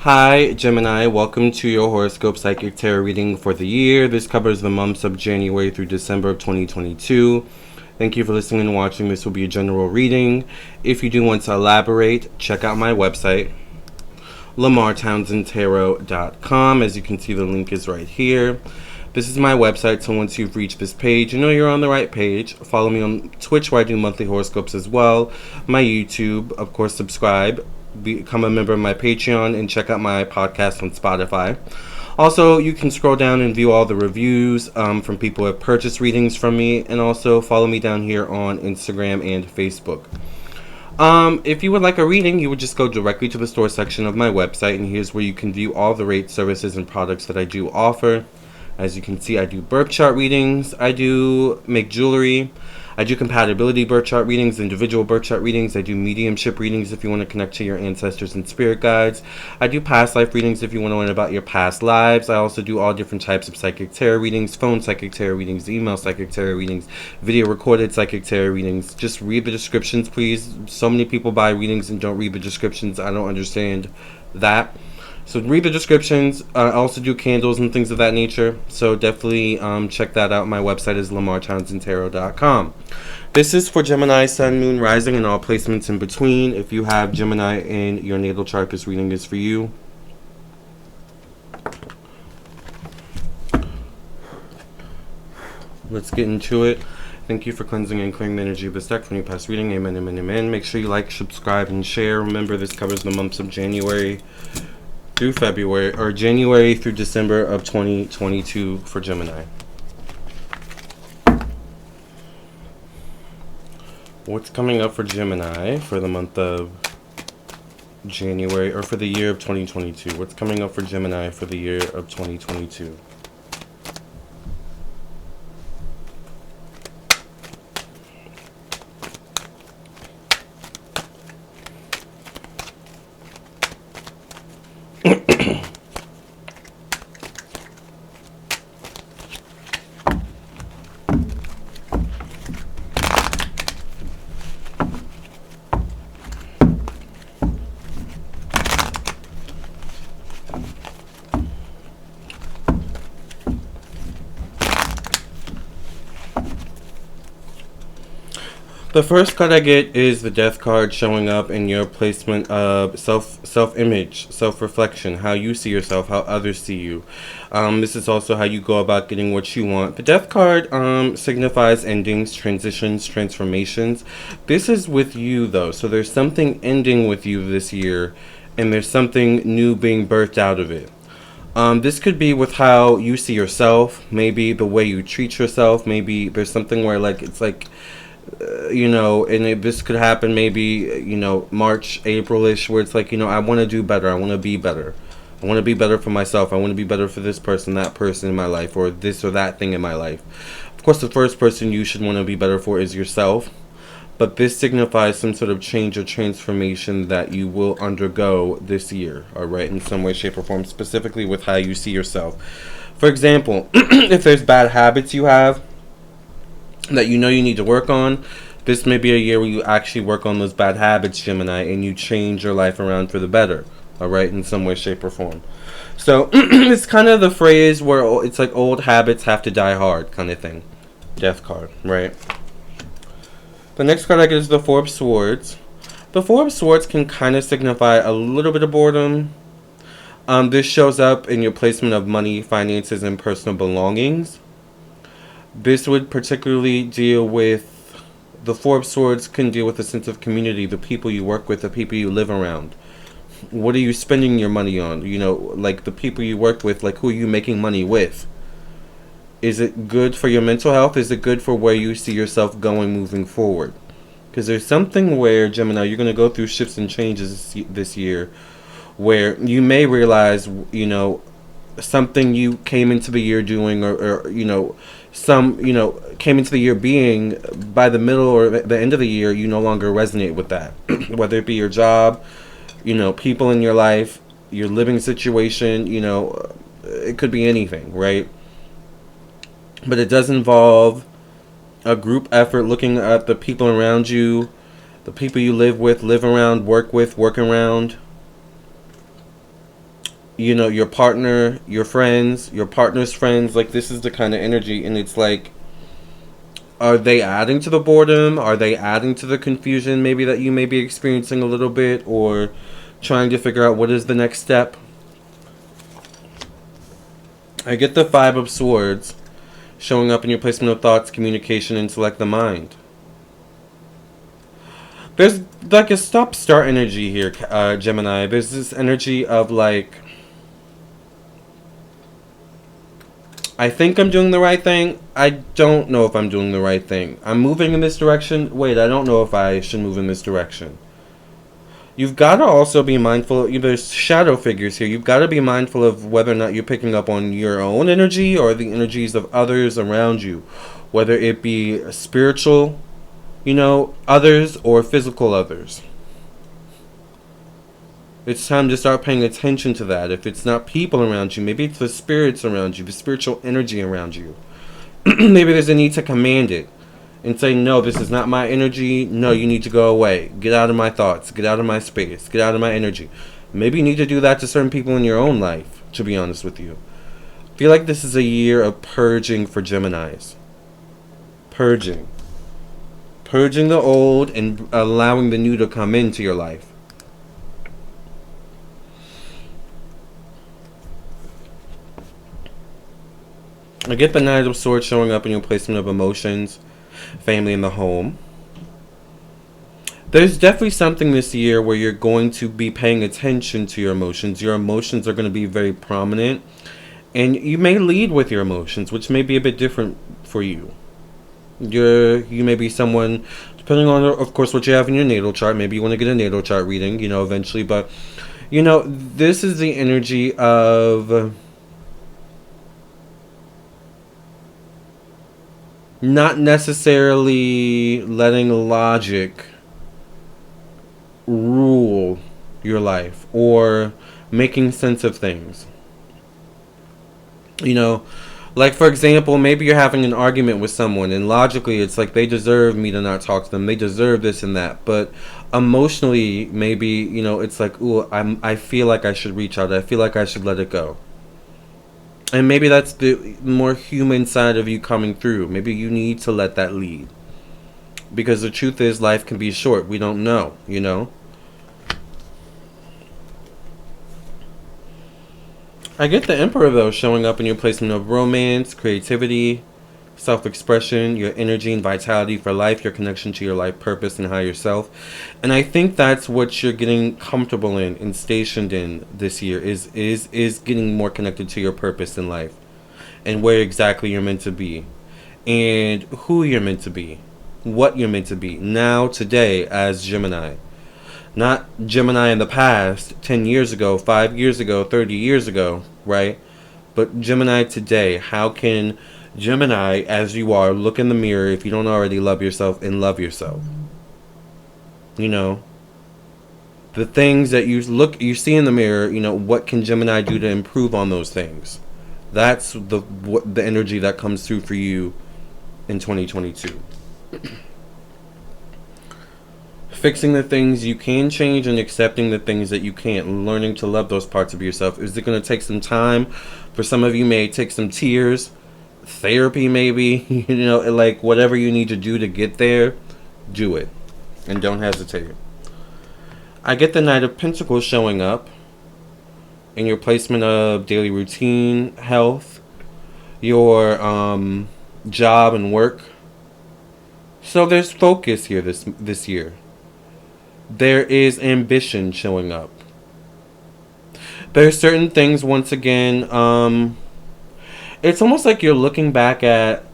Hi, Gemini. Welcome to your horoscope psychic tarot reading for the year. This covers the months of January through December of 2022. Thank you for listening and watching. This will be a general reading. If you do want to elaborate, check out my website, LamarrTownsendTarot.com. As you can see, the link is right here. This is my website, so once you've reached this page, you know you're on the right page. Follow me on Twitch, where I do monthly horoscopes as well. My YouTube, of course, subscribe. Become a member of my Patreon and check out my podcast on Spotify. Also, you can scroll down and view all the reviews from people who have purchased readings from me, and also follow me down here on Instagram and Facebook. If you would like a reading, you would just go directly to the store section of my website, and here's where you can view all the rates, services, and products that I do offer. As you can see, I do birth chart readings, I do make jewelry, I do compatibility birth chart readings, individual birth chart readings, I do mediumship readings if you want to connect to your ancestors and spirit guides, I do past life readings if you want to learn about your past lives. I also do all different types of psychic tarot readings, phone psychic tarot readings, email psychic tarot readings, video recorded psychic tarot readings. Just read the descriptions, please. So many people buy readings and don't read the descriptions. I don't understand that. So read the descriptions. I also do candles and things of that nature. So definitely check that out. My website is LamarrTownsendTarot.com. This is for Gemini, Sun, Moon, Rising, and all placements in between. If you have Gemini in your natal chart, this reading is for you. Let's get into it. Thank you for cleansing and clearing the energy of this deck from your past reading. Amen, amen, amen. Make sure you like, subscribe, and share. Remember, this covers the months of January through February, or January through December of 2022 for Gemini. What's coming up for Gemini for the month of January, or for the year of 2022? What's coming up for Gemini for the year of 2022? The first card I get is the Death card, showing up in your placement of self-image, self-reflection, how you see yourself, how others see you. This is also how you go about getting what you want. The Death card signifies endings, transitions, transformations. This is with you, though, so there's something ending with you this year, and there's something new being birthed out of it. This could be with how you see yourself, maybe the way you treat yourself, maybe there's something where, like, it's like, this could happen maybe, March, April-ish, where it's like, I want to do better. I want to be better. I want to be better for myself. I want to be better for this person, that person in my life, or this or that thing in my life. Of course, the first person you should want to be better for is yourself. But this signifies some sort of change or transformation that you will undergo this year, all right, in some way, shape, or form, specifically with how you see yourself. For example, if there's bad habits you have that you need to work on, this may be a year where you actually work on those bad habits, Gemini, and you change your life around for the better, all right, in some way, shape, or form. So it's kind of the phrase where it's like old habits have to die hard kind of thing. Death card, right? The next card I get is the Four of Swords. The Four of Swords can kind of signify a little bit of boredom. This shows up in your placement of money, finances, and personal belongings. This would particularly deal with, the Four of Swords can deal with a sense of community, the people you work with, the people you live around. What are you spending your money on? Like the people you work with, like who are you making money with? Is it good for your mental health? Is it good for where you see yourself going moving forward? Because there's something where, Gemini, you're going to go through shifts and changes this year where you may realize, something you came into the year doing, or came into the year being, by the middle or the end of the year, you no longer resonate with that. Whether it be your job, people in your life, your living situation, it could be anything, right? But it does involve a group effort, looking at the people around you, the people you live with, live around, work with, work around. you know, your partner, your friends, your partner's friends. Like, this is the kind of energy, and it's like, are they adding to the boredom? Are they adding to the confusion maybe that you may be experiencing a little bit, or trying to figure out what is the next step? I get the Five of Swords showing up in your placement of thoughts, communication, intellect, the mind. There's like a stop-start energy here, Gemini. There's this energy of like, I think I'm doing the right thing. I don't know if I'm doing the right thing. I'm moving in this direction. Wait, I don't know if I should move in this direction. You've got to also be mindful. There's shadow figures here. You've got to be mindful of whether or not you're picking up on your own energy or the energies of others around you. Whether it be spiritual, you know, others, or physical others. It's time to start paying attention to that. If it's not people around you, maybe it's the spirits around you, the spiritual energy around you. Maybe there's a need to command it and say, no, this is not my energy. No, you need to go away. Get out of my thoughts. Get out of my space. Get out of my energy. Maybe you need to do that to certain people in your own life, to be honest with you. I feel like this is a year of purging for Geminis. Purging. Purging the old and allowing the new to come into your life. I get the Knight of Swords showing up in your placement of emotions, family, and the home. There's definitely something this year where you're going to be paying attention to your emotions. Your emotions are going to be very prominent. And you may lead with your emotions, which may be a bit different for you. You may be someone, depending on, of course, what you have in your natal chart. Maybe you want to get a natal chart reading, you know, eventually. But, you know, this is the energy of not necessarily letting logic rule your life or making sense of things. You know, like, for example, maybe you're having an argument with someone and logically it's like they deserve me to not talk to them. They deserve this and that. But emotionally, maybe, you know, it's like, ooh, I feel like I should reach out. I feel like I should let it go. And maybe that's the more human side of you coming through. Maybe you need to let that lead. Because the truth is, life can be short. We don't know, you know? I get the Emperor, though, showing up in your placement of romance, creativity, self-expression, your energy and vitality for life, your connection to your life purpose and higher self. And I think that's what you're getting comfortable in and stationed in this year is getting more connected to your purpose in life and where exactly you're meant to be and who you're meant to be, what you're meant to be now, today, as Gemini. Not Gemini in the past, 10 years ago, 5 years ago, 30 years ago, right? But Gemini today. How can Gemini, as you are, look in the mirror if you don't already love yourself and love yourself? You know, the things that you see in the mirror, you know, what can Gemini do to improve on those things? That's the energy that comes through for you in 2022. Fixing the things you can change and accepting the things that you can't. Learning to love those parts of yourself. Is it going to take some time? For some of you, may take some tears, therapy maybe. You know, like whatever you need to do to get there, do it. And don't hesitate. I get the Knight of Pentacles showing up in your placement of daily routine, health, your job and work. So there's focus here this year. There is ambition showing up. There's certain things, once again, it's almost like you're looking back at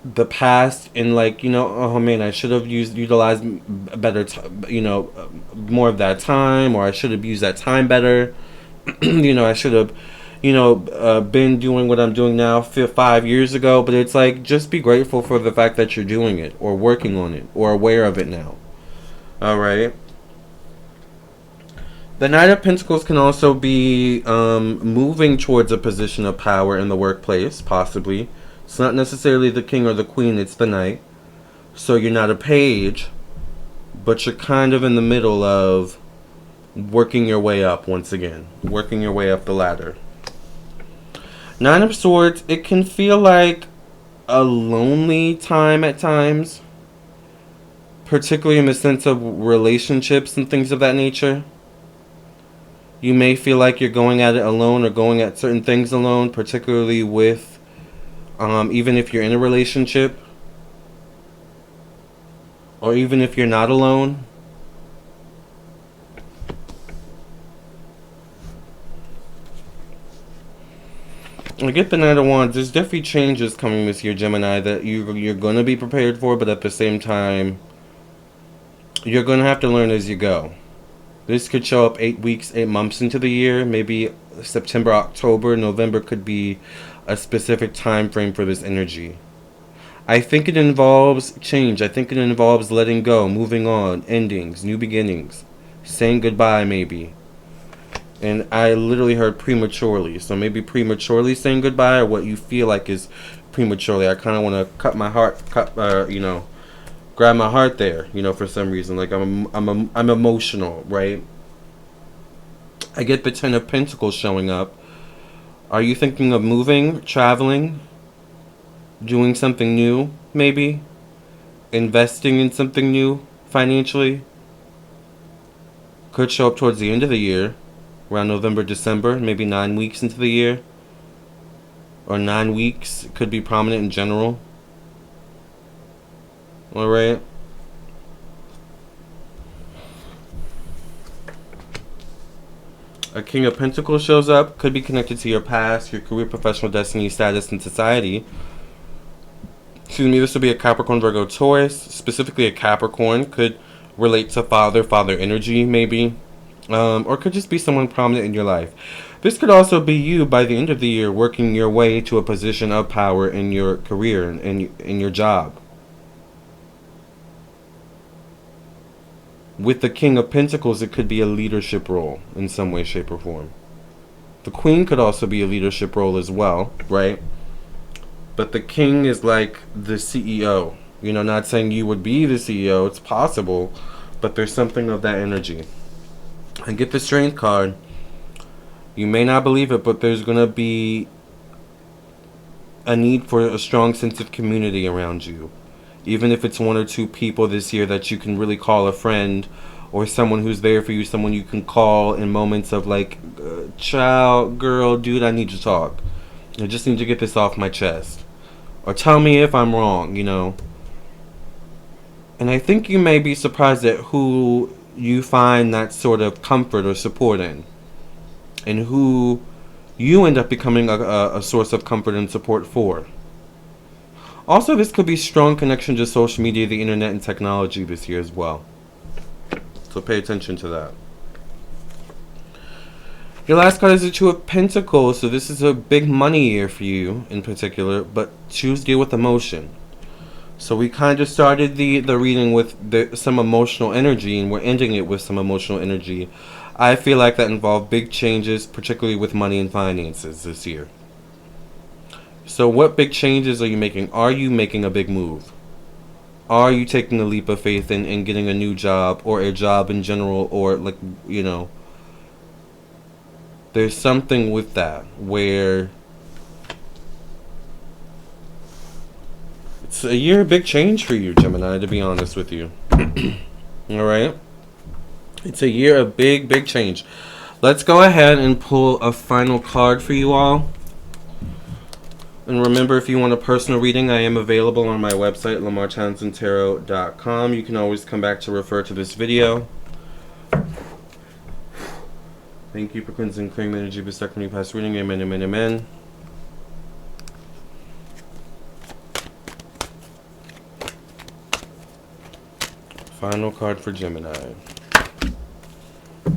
the past and like, you know, oh man, I should have utilized better, more of that time, or I should have used that time better. You know, I should have, been doing what I'm doing now 5 years ago. But it's like, just be grateful for the fact that you're doing it or working on it or aware of it now. All right. The Knight of Pentacles can also be moving towards a position of power in the workplace, possibly. It's not necessarily the king or the queen, it's the knight. So you're not a page, but you're kind of in the middle of working your way up once again. Working your way up the ladder. Nine of Swords, it can feel like a lonely time at times. Particularly in the sense of relationships and things of that nature. You may feel like you're going at it alone or going at certain things alone, particularly with, even if you're in a relationship. Or even if you're not alone. I get the Knight of Wands. There's definitely changes coming this year, Gemini, that you're going to be prepared for, but at the same time, you're going to have to learn as you go. This could show up 8 weeks, 8 months into the year. Maybe September, October, November could be a specific time frame for this energy. I think it involves change. I think it involves letting go, moving on, endings, new beginnings, saying goodbye maybe. And I literally heard prematurely. So maybe prematurely saying goodbye, or what you feel like is prematurely. I kind of want to cut my heart, grab my heart there, for some reason. Like I'm emotional, right? I get the Ten of Pentacles showing up. Are you thinking of moving, traveling, doing something new, maybe? Investing in something new financially? Could show up towards the end of the year, around November, December, maybe 9 weeks into the year. Or 9 weeks, it could be prominent in general. Alright. A King of Pentacles shows up. Could be connected to your past, your career, professional destiny, status in society. Excuse me, this would be a Capricorn, Virgo, Taurus. Specifically a Capricorn. Could relate to father energy, maybe. Or could just be someone prominent in your life. This could also be you by the end of the year working your way to a position of power in your career and in your job. With the King of Pentacles, it could be a leadership role in some way, shape, or form. The Queen could also be a leadership role as well, right? But the King is like the CEO. Not saying you would be the CEO. It's possible, but there's something of that energy. And get the Strength card. You may not believe it, but there's going to be a need for a strong sense of community around you. Even if it's 1 or 2 people this year that you can really call a friend, or someone who's there for you, someone you can call in moments of like, child, girl, dude, I need to talk. I just need to get this off my chest. Or tell me if I'm wrong, And I think you may be surprised at who you find that sort of comfort or support in. And who you end up becoming a source of comfort and support for. Also, this could be strong connection to social media, the internet, and technology this year as well. So pay attention to that. Your last card is the Two of Pentacles. So this is a big money year for you in particular, but choose to deal with emotion. So we kind of started the reading with some emotional energy, and we're ending it with some emotional energy. I feel like that involved big changes, particularly with money and finances this year. So what big changes are you making? Are you making a big move? Are you taking a leap of faith in getting a new job, or a job in general, or like, there's something with that where it's a year of big change for you, Gemini, to be honest with you. Alright? It's a year of big change. Let's go ahead and pull a final card for you all. And remember, if you want a personal reading, I am available on my website, LamarrTownsendTarot.com. You can always come back to refer to this video. Thank you for cleansing, clearing the energy of the second past reading. Amen, amen, amen. Final card for Gemini.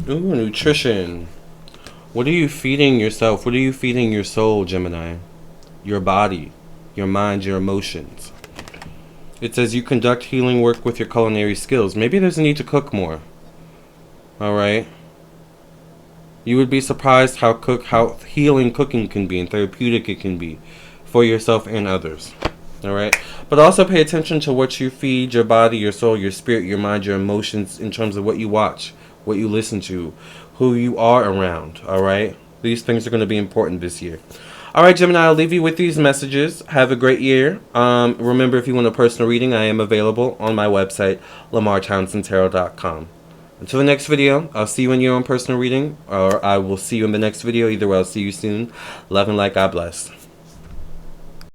Ooh, nutrition. What are you feeding yourself? What are you feeding your soul, Gemini? Your body, your mind, your emotions. It says you conduct healing work with your culinary skills. Maybe there's a need to cook more. Alright? You would be surprised how healing cooking can be and therapeutic it can be for yourself and others. Alright? But also pay attention to what you feed your body, your soul, your spirit, your mind, your emotions in terms of what you watch, what you listen to, who you are around, all right? These things are going to be important this year. All right, Gemini, I'll leave you with these messages. Have a great year. Remember, if you want a personal reading, I am available on my website, lamarrtownsendtarot.com. Until the next video, I'll see you in your own personal reading, or I will see you in the next video. Either way, I'll see you soon. Love and light. God bless.